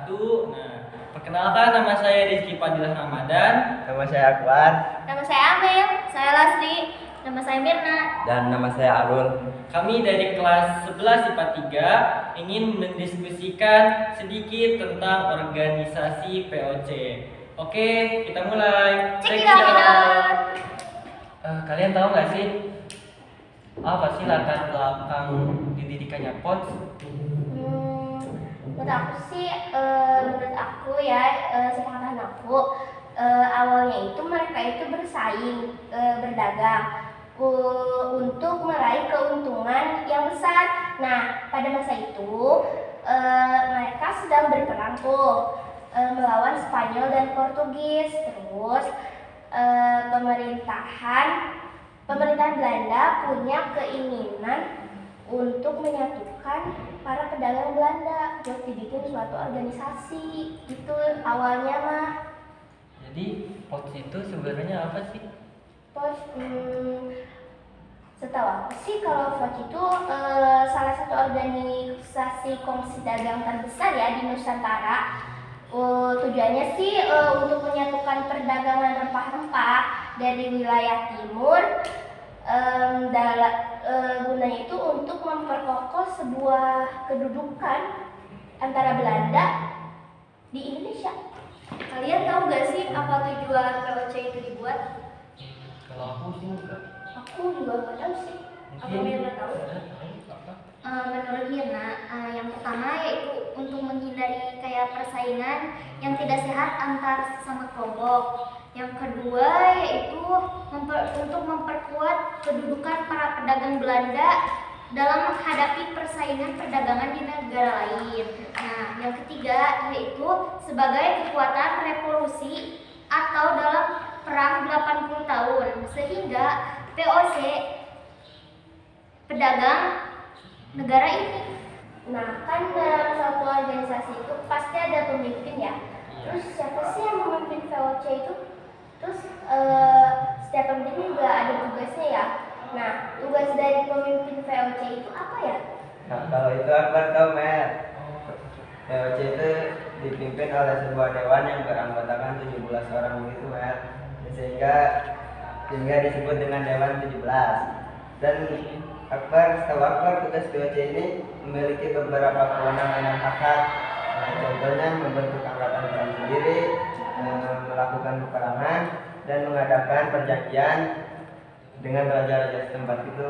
1. Nah, perkenalkan nama saya Rizky Fadilah Ramadan. Nama saya Akbar. Nama saya Amel, saya Lasri, nama saya Mirna. Dan nama saya Arul. Kami dari kelas 11 IPA 3 ingin mendiskusikan sedikit tentang organisasi POC. Oke, kita mulai. Check it out. Kalian tahu nggak sih apa sih latar belakang didirikannya POC? Menurut aku ya, sepengetahuan aku, awalnya itu mereka itu bersaing, berdagang untuk meraih keuntungan yang besar. Nah, pada masa itu mereka sedang berperang tuh melawan Spanyol dan Portugis. Terus pemerintahan Belanda punya keinginan untuk menyatukan para pedagang Belanda buat dibikin suatu organisasi. Itu awalnya mah. Jadi POC itu sebenarnya apa sih? POC, setahu aku sih kalau POC itu salah satu organisasi kongsi dagang terbesar ya di Nusantara. Tujuannya sih untuk menyatukan perdagangan rempah-rempah dari wilayah timur. Gunanya itu untuk memperkokoh sebuah kedudukan antara Belanda di Indonesia. Kalian tahu gak sih apa tujuan POC itu dibuat? Kalau aku sih enggak. Aku juga nggak tahu sih. Apa Mirna tahu? Menurut Mirna, yang pertama yaitu untuk menghindari kayak persaingan yang tidak sehat antar sesama kelompok. Yang kedua yaitu untuk memperkuat kedudukan para pedagang Belanda dalam menghadapi persaingan perdagangan di negara lain. Nah, yang ketiga yaitu sebagai kekuatan revolusi atau dalam perang 80 tahun sehingga POC pedagang negara ini. Nah, kan dalam satu organisasi itu pasti ada pemimpin ya. Terus siapa sih yang memimpin POC itu? Terus setiap pemimpin juga ada tugasnya ya. Nah, tugas dari pemimpin VOC itu apa ya? Nah, kalau itu Akbar tahu, Mer. POC itu dipimpin oleh sebuah dewan yang beranggotakan 17 orang begitu, Mer. Sehingga disebut dengan Dewan 17. Dan setahu Akbar tugas POC ini memiliki beberapa kewenangan yang akad. Nah, contohnya membentuk angkatan perang sendiri, melakukan peperangan dan mengadakan perjanjian dengan raja-raja setempat itu.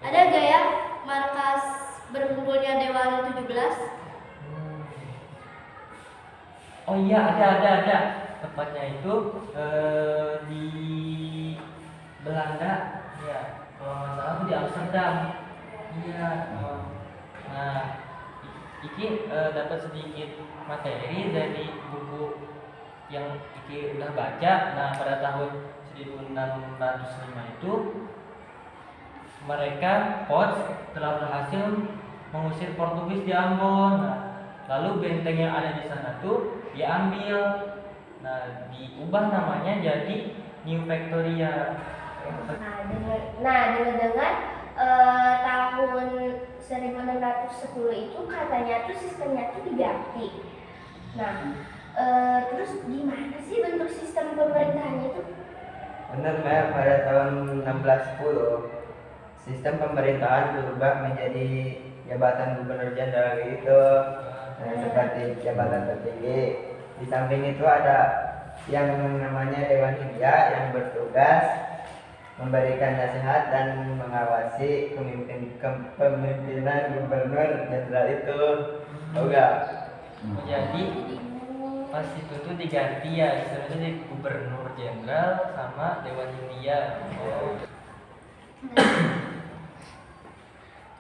Ada gak ya markas berkumpulnya Dewan 17? Oh iya, ada. Tepatnya itu di Belanda, ya. Kalau nggak salah itu di Amsterdam. Iya. Nah, Iki dapat sedikit materi dari buku yang Iki udah baca. Nah, pada tahun 1605 itu mereka POC telah berhasil mengusir Portugis di Ambon. Nah, lalu benteng yang ada di sana tuh diambil. Nah, diubah namanya jadi New Victoria. Dengan tahun 1610 itu katanya tuh sistemnya tuh diganti. Nah, terus gimana sih bentuk sistem pemerintahannya itu? Benar, Mer. Pada tahun 1610 sistem pemerintahan berubah menjadi jabatan gubernur jenderal gitu. Nah, seperti jabatan tertinggi. Di samping itu ada yang namanya Dewan Hindia yang bertugas memberikan nasihat dan mengawasi kepemimpinan gubernur jenderal itu. Tahu gak? Jadi pas itu tuh diganti ya, istilahnya jadi gubernur jenderal sama Dewan Hindia.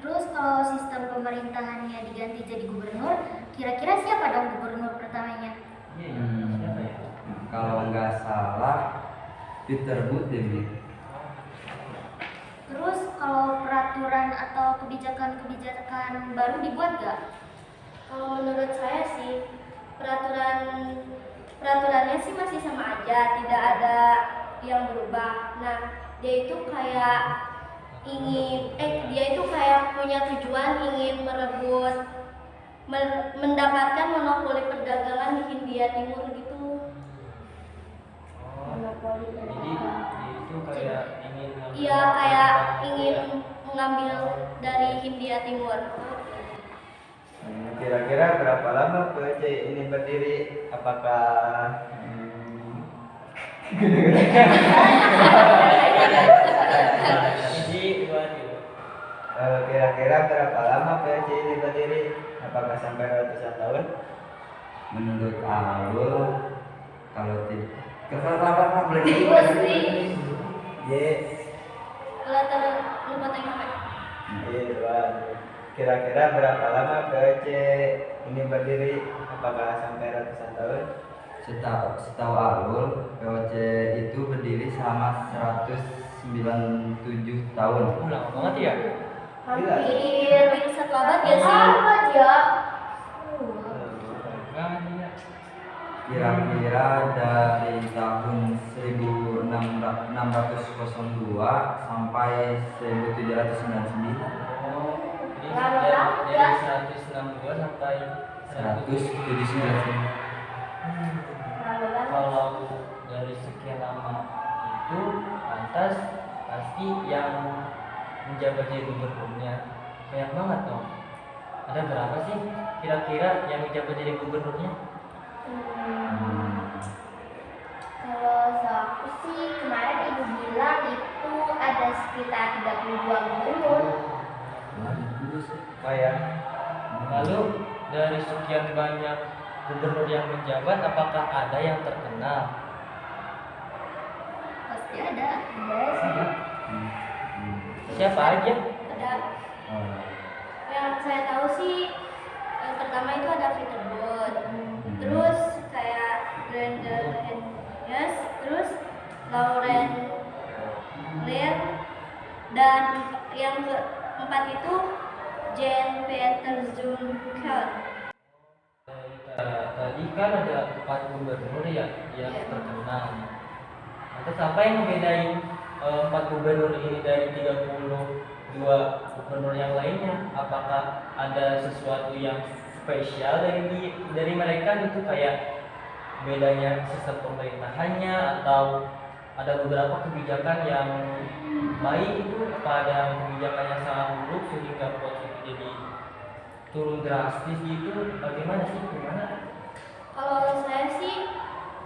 Terus kalau sistem pemerintahannya diganti jadi gubernur, kira-kira siapa dong gubernur pertamanya? Siapa ya? Kalau nggak salah Peter Buttigieg. Terus kalau peraturan atau kebijakan baru dibuat gak? Kalau menurut saya sih peraturannya sih masih sama aja, tidak ada yang berubah. Nah, dia itu kayak punya tujuan ingin mendapatkan monopoli perdagangan di Hindia Timur gitu. Oh, Monopoli jadi perdagangan. itu kayak ingin ngambil Iya, kayak tentang- ingin mengambil dari Hindia Timur. Kira-kira berapa lama POC ini berdiri? Apakah Jadi waduh. kira-kira berapa lama POC ini berdiri? Apakah sampai ratusan tahun? Menurut Alul, kalau tidak boleh Y, Kalau lupa tanya apa? Kira-kira berapa lama POC ini berdiri? Apakah sampai ratusan tahun? Setahu Alul, POC itu berdiri selama 197 tahun. Lama banget ya. Hampir satu abad ya sih? Abad ya. Kan ya. Kira-kira dari tahun 1602 sampai 1799. Oh, jadi Lama dari banget ya. 162 sampai 179. Kalau dari sekian lama itu pantas pasti yang menjabat jadi gubernurnya banyak banget dong. Ada berapa sih kira-kira yang menjabat jadi gubernurnya? Kalau aku sih kemarin ibu bilang itu ada sekitar 32 gubernur. Lumayan. Lalu dari sekian banyak gubernur yang menjabat, apakah ada yang terkenal? Pasti ada. Ada sih. Siapa aja? Ada. Yang saya tahu sih yang pertama itu ada Peter Bot. Terus kayak Brandon Hennes, terus Lauren Lear, dan yang keempat itu Jan Peter Juncker. Tadi kan ada 4 gubernur ya yang Iya. terkenal. Terus apa yang membedain 4 gubernur ini dari 32 gubernur yang lainnya? Apakah ada sesuatu yang spesial dari mereka gitu, kayak bedanya sistem pemerintahannya, atau ada beberapa kebijakan yang baik itu, apa ada kebijakan yang sangat buruk sehingga politik jadi turun drastis gitu? Bagaimana sih? Gimana? Kalau saya sih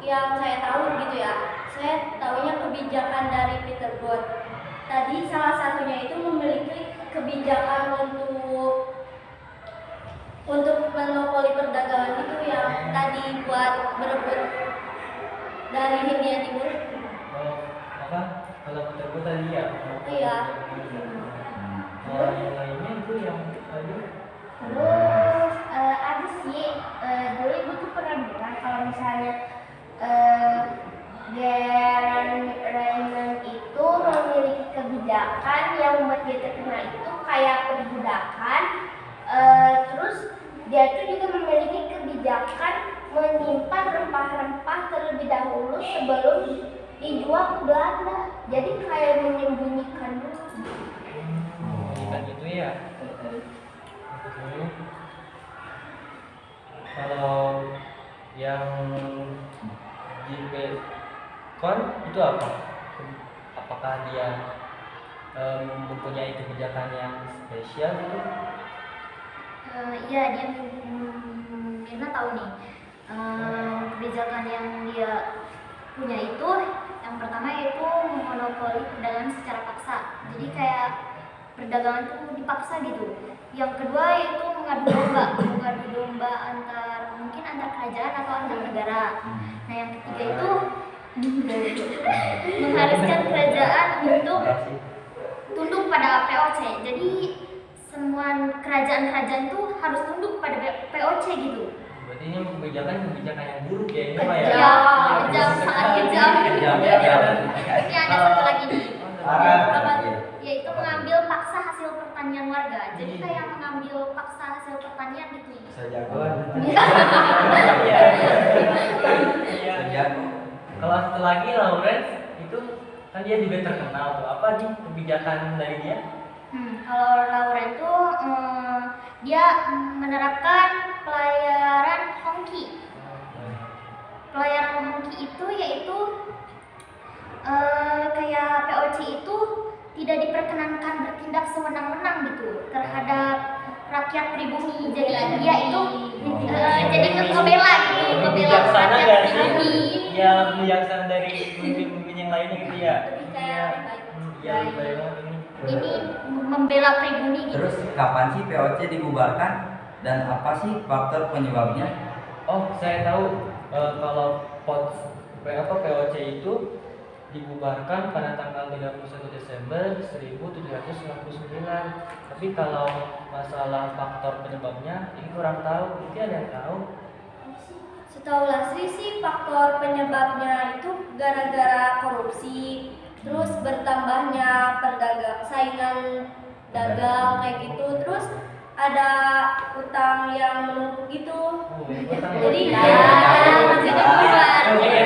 yang saya tahu gitu ya, saya tahunya kebijakan dari Peter Bot. Tadi salah satunya itu memiliki kebijakan untuk monopoli perdagangan itu yang tadi buat berebut dari Hindia Timur. Apa? Kalau kita tadi ya? Iya. Kalau yang lainnya itu yang tadi? Terus ada sih dulu ibu tuh pernah bilang kalau misalnya Raymond itu memiliki kebijakan yang membuat dia terkenal itu kayak perbudakan. Terus dia itu juga memiliki kebijakan menyimpan rempah-rempah terlebih dahulu sebelum dijual ke Belanda. Jadi kayak menyembunyikan dulu. Kan gitu ya? Kalau yang JP-Con itu apa? Apakah dia mempunyai kebijakan yang spesial gitu? Iya, dia Mirna tahu nih kebijakan yang dia punya itu yang pertama yaitu monopoli perdagangan secara paksa. Jadi kayak perdagangan itu dipaksa gitu. Yang kedua yaitu mengadu domba mungkin antar kerajaan atau antar negara. Nah yang ketiga itu mengharuskan kerajaan untuk tunduk pada POC. Jadi semua kerajaan-kerajaan itu harus tunduk pada POC gitu. Berarti ini kebijakan yang buruk ya? Ini Pak, Kejam, sangat kejam. Ini ada satu lagi nih. Apa? Yaitu mengambil paksa hasil pertanian warga. Jadi kayak mengambil paksa hasil pertanian gitu. Bisa jagoan. Iya. Kalau satu lagi Lawrence itu kan dia juga terkenal tuh. Apa sih kebijakan dari dia? Kalau Lauren itu dia menerapkan pelayaran hongki. Pelayaran hongki itu yaitu kayak POC itu tidak diperkenankan bertindak sewenang-wenang gitu terhadap rakyat pribumi. Jadi dia itu jadi ngebela gitu, ngebela bijaksana rakyat nggak sih? pribumi. Ya bijaksana dari pemimpin-pemimpin yang lainnya gitu ya. Lebih kayak Iya, baik banget ini. ini membela pribumi gitu. Terus kapan sih POC dibubarkan dan apa sih faktor penyebabnya? Oh, saya tahu kalau POC itu dibubarkan pada tanggal 31 Desember 1799. Tapi kalau masalah faktor penyebabnya ini kurang tahu. Mungkin ada yang tahu? Setahu Lasri sih faktor penyebabnya itu gara-gara korupsi, terus bertambahnya saingan dagang kayak gitu, terus ada utang yang menumpuk gitu. Jadi Kayak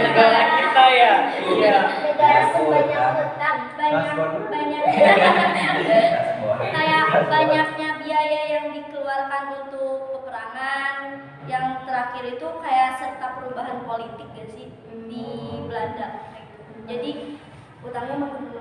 negara kita ya. Iya. Negara sebanyak utang. banyak kayak banyaknya biaya yang dikeluarkan untuk peperangan. Yang terakhir itu kayak serta perubahan politik ya sih di Belanda. Jadi utangnya makin